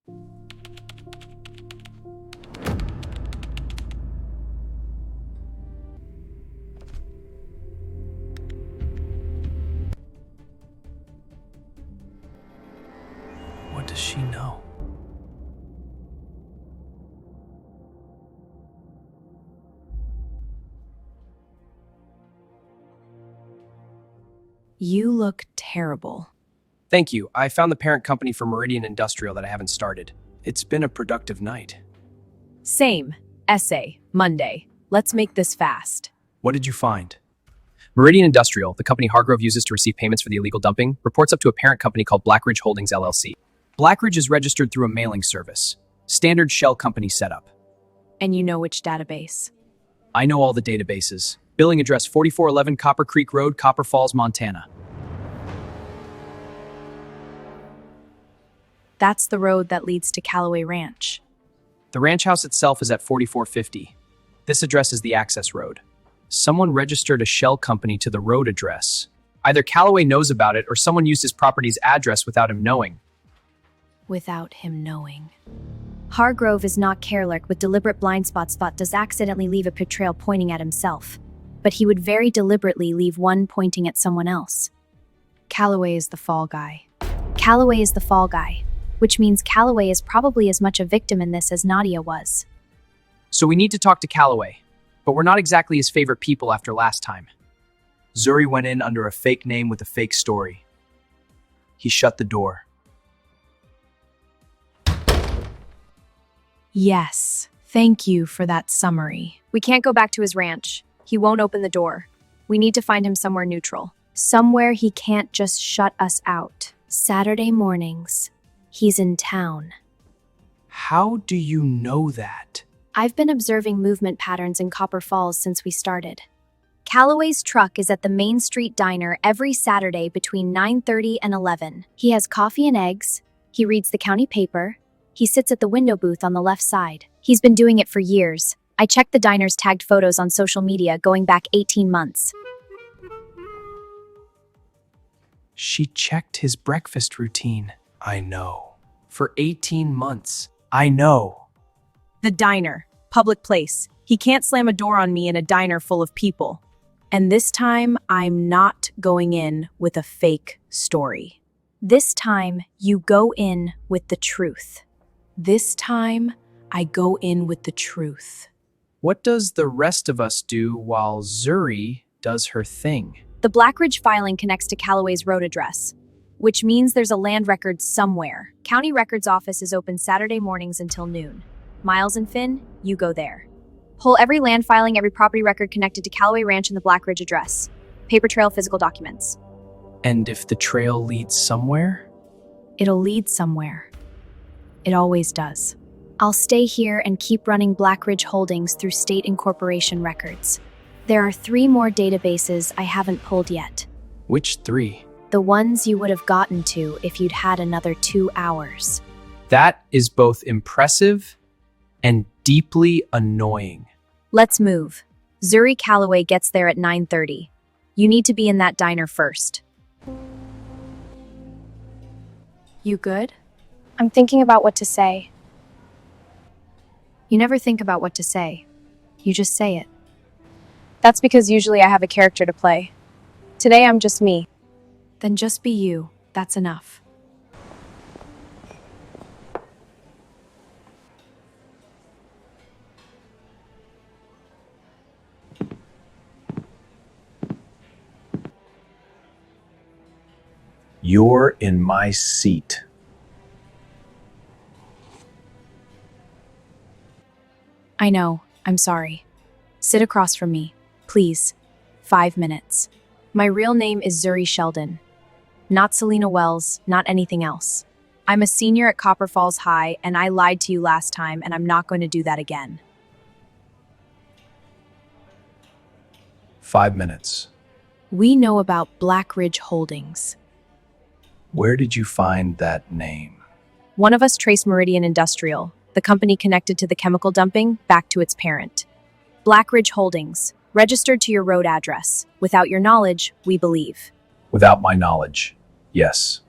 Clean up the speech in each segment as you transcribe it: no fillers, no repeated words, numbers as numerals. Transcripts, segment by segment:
What does she know? You look terrible. Thank you. I found the parent company for Meridian Industrial that I haven't started. It's been a productive night. Same. Essay. Monday. Let's make this fast. What did you find? Meridian Industrial, the company Hargrove uses to receive payments for the illegal dumping, reports up to a parent company called Blackridge Holdings LLC. Blackridge is registered through a mailing service. Standard shell company setup. And you know which database? I know all the databases. Billing address 4411 Copper Creek Road, Copper Falls, Montana. That's the road that leads to Calloway Ranch. The ranch house itself is at 4450. This address is the access road. Someone registered a shell company to the road address. Either Calloway knows about it or someone used his property's address without him knowing. Without him knowing. Hargrove is not careless with deliberate blind spot does accidentally leave a pit trail pointing at himself, but he would very deliberately leave one pointing at someone else. Calloway is the fall guy. Calloway is the fall guy, which means Calloway is probably as much a victim in this as Nadia was. So we need to talk to Calloway, but we're not exactly his favorite people after last time. ZURI went in under a fake name with a fake story. He shut the door. Yes, thank you for that summary. We can't go back to his ranch. He won't open the door. We need to find him somewhere neutral. Somewhere he can't just shut us out. Saturday mornings. He's in town. How do you know that? I've been observing movement patterns in Copper Falls since we started. Calloway's truck is at the Main Street Diner every Saturday between 9:30 and 11. He has coffee and eggs. He reads the county paper. He sits at the window booth on the left side. He's been doing it for years. I checked the diner's tagged photos on social media going back 18 months. She checked his breakfast routine. I know. For 18 months. I know. The diner. Public place. He can't slam a door on me in a diner full of people. And this time, I'm not going in with a fake story. This time, you go in with the truth. This time, I go in with the truth. What does the rest of us do while ZURI does her thing? The Blackridge filing connects to Calloway's road address, which means there's a land record somewhere. County Records Office is open Saturday mornings until noon. Miles and Finn, you go there. Pull every land filing, every property record connected to Calloway Ranch and the Blackridge address. Paper trail, physical documents. And if the trail leads somewhere? It'll lead somewhere. It always does. I'll stay here and keep running Blackridge Holdings through state incorporation records. There are 3 more databases I haven't pulled yet. Which 3? The ones you would have gotten to if you'd had another 2 hours. That is both impressive and deeply annoying. Let's move. ZURI Calloway gets there at 9:30. You need to be in that diner first. You good? I'm thinking about what to say. You never think about what to say. You just say it. That's because usually I have a character to play. Today I'm just me. Then just be you. That's enough. You're in my seat. I know. I'm sorry. Sit across from me, please. 5 minutes. My real name is ZURI Sheldon. Not Selena Wells, not anything else. I'm a senior at Copper Falls High, and I lied to you last time, and I'm not going to do that again. 5 minutes. We know about Blackridge Holdings. Where did you find that name? One of us traced Meridian Industrial, the company connected to the chemical dumping, back to its parent. Blackridge Holdings, registered to your road address. Without your knowledge, we believe. Without my knowledge, yes.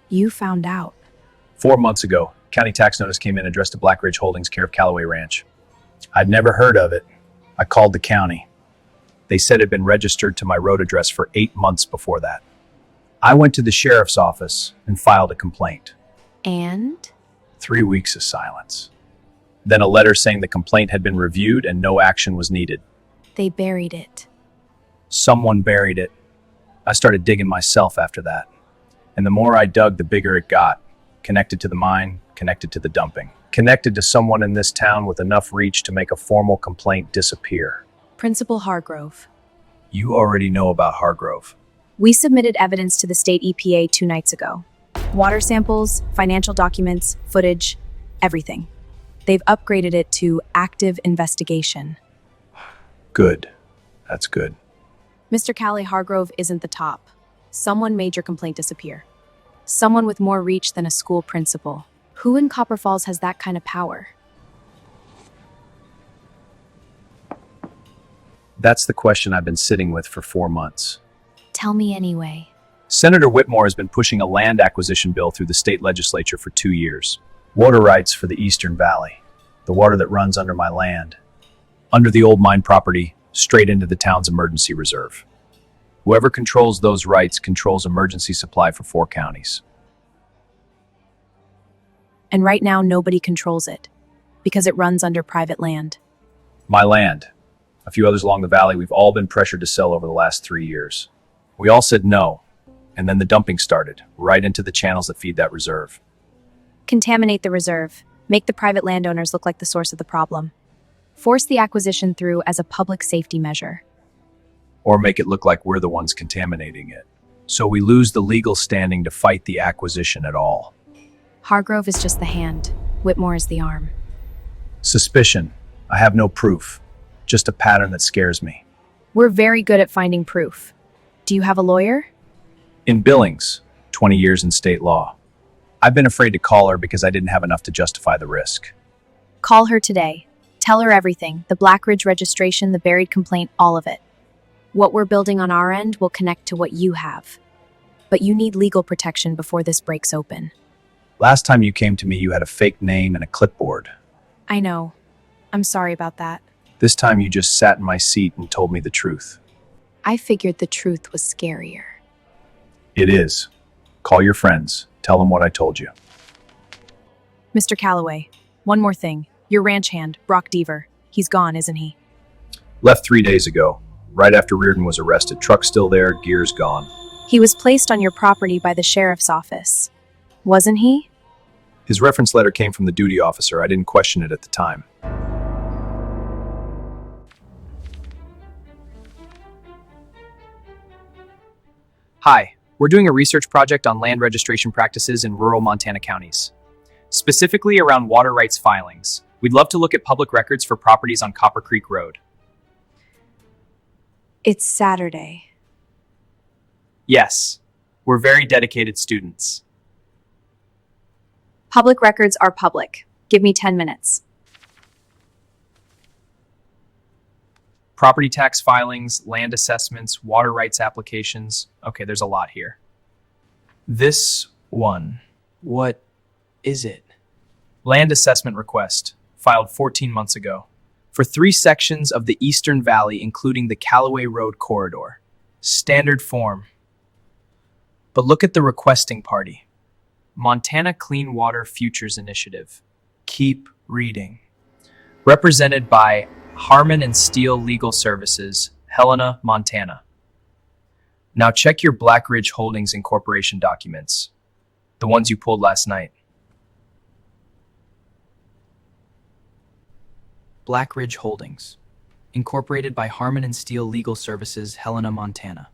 You found out. 4 months ago, County tax notice came in addressed to Black Ridge Holdings, care of Calloway Ranch. I'd never heard of it. I called the county. They said it had been registered to my road address for 8 months before that. I went to the sheriff's office and filed a complaint. And? 3 weeks of silence. Then a letter saying the complaint had been reviewed and no action was needed. They buried it. Someone buried it. I started digging myself after that. And the more I dug, the bigger it got. Connected to the mine, connected to the dumping. Connected to someone in this town with enough reach to make a formal complaint disappear. Principal Hargrove. You already know about Hargrove. We submitted evidence to the state EPA 2 nights ago. Water samples, financial documents, footage, everything. They've upgraded it to active investigation. Good. That's good. Mr. Calloway Hargrove isn't the top. Someone made your complaint disappear. Someone with more reach than a school principal. Who in Copper Falls has that kind of power? That's the question I've been sitting with for 4 months. Tell me anyway. Senator Whitmore has been pushing a land acquisition bill through the state legislature for 2 years. Water rights for the Eastern Valley, the water that runs under my land, under the old mine property, straight into the town's emergency reserve. Whoever controls those rights controls emergency supply for 4 counties. And right now, nobody controls it, because it runs under private land. My land, a few others along the valley, we've all been pressured to sell over the last 3 years. We all said no, and then the dumping started, right into the channels that feed that reserve. Contaminate the reserve. Make the private landowners look like the source of the problem. Force the acquisition through as a public safety measure. Or make it look like we're the ones contaminating it. So we lose the legal standing to fight the acquisition at all. Hargrove is just the hand. Whitmore is the arm. Suspicion. I have no proof. Just a pattern that scares me. We're very good at finding proof. Do you have a lawyer? In Billings, 20 years in state law. I've been afraid to call her because I didn't have enough to justify the risk. Call her today. Tell her everything. The Black Ridge registration, the buried complaint, all of it. What we're building on our end will connect to what you have. But you need legal protection before this breaks open. Last time you came to me, you had a fake name and a clipboard. I know. I'm sorry about that. This time you just sat in my seat and told me the truth. I figured the truth was scarier. It is. Call your friends. Tell them what I told you. Mr. Calloway, one more thing. Your ranch hand, Brock Deaver. He's gone, isn't he? Left 3 days ago, right after Reardon was arrested. Truck still there, gear's gone. He was placed on your property by the sheriff's office. Wasn't he? His reference letter came from the duty officer. I didn't question it at the time. Hi, we're doing a research project on land registration practices in rural Montana counties, specifically around water rights filings. We'd love to look at public records for properties on Copper Creek Road. It's Saturday. Yes, we're very dedicated students. Public records are public. Give me 10 minutes. Property tax filings, land assessments, water rights applications. Okay, there's a lot here. This one, what is it? Land assessment request, filed 14 months ago, for 3 sections of the Eastern Valley, including the Calloway Road corridor. Standard form. But look at the requesting party. Montana Clean Water Futures Initiative. Keep reading. Represented by Harmon and Steele Legal Services, Helena, Montana. Now check your Black Ridge Holdings Incorporation documents, the ones you pulled last night. Black Ridge Holdings, incorporated by Harmon and Steele Legal Services, Helena, Montana.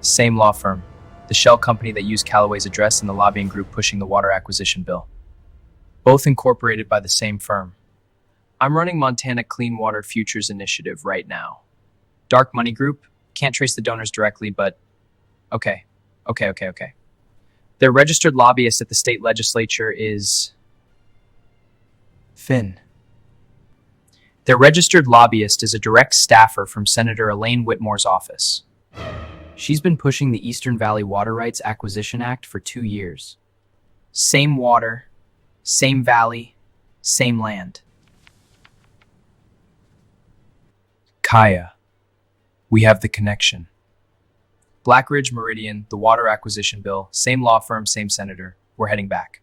Same law firm, the shell company that used Calloway's address in the lobbying group pushing the water acquisition bill. Both incorporated by the same firm. I'm running Montana Clean Water Futures Initiative right now. Dark money group, can't trace the donors directly, but okay. Their registered lobbyist at the state legislature is Finn. Their registered lobbyist is a direct staffer from Senator Elaine Whitmore's office. She's been pushing the Eastern Valley Water Rights Acquisition Act for 2 years. Same water, same valley, same land. KAIA. We have the connection. Black Ridge Meridian, the water acquisition bill, same law firm, same senator. We're heading back.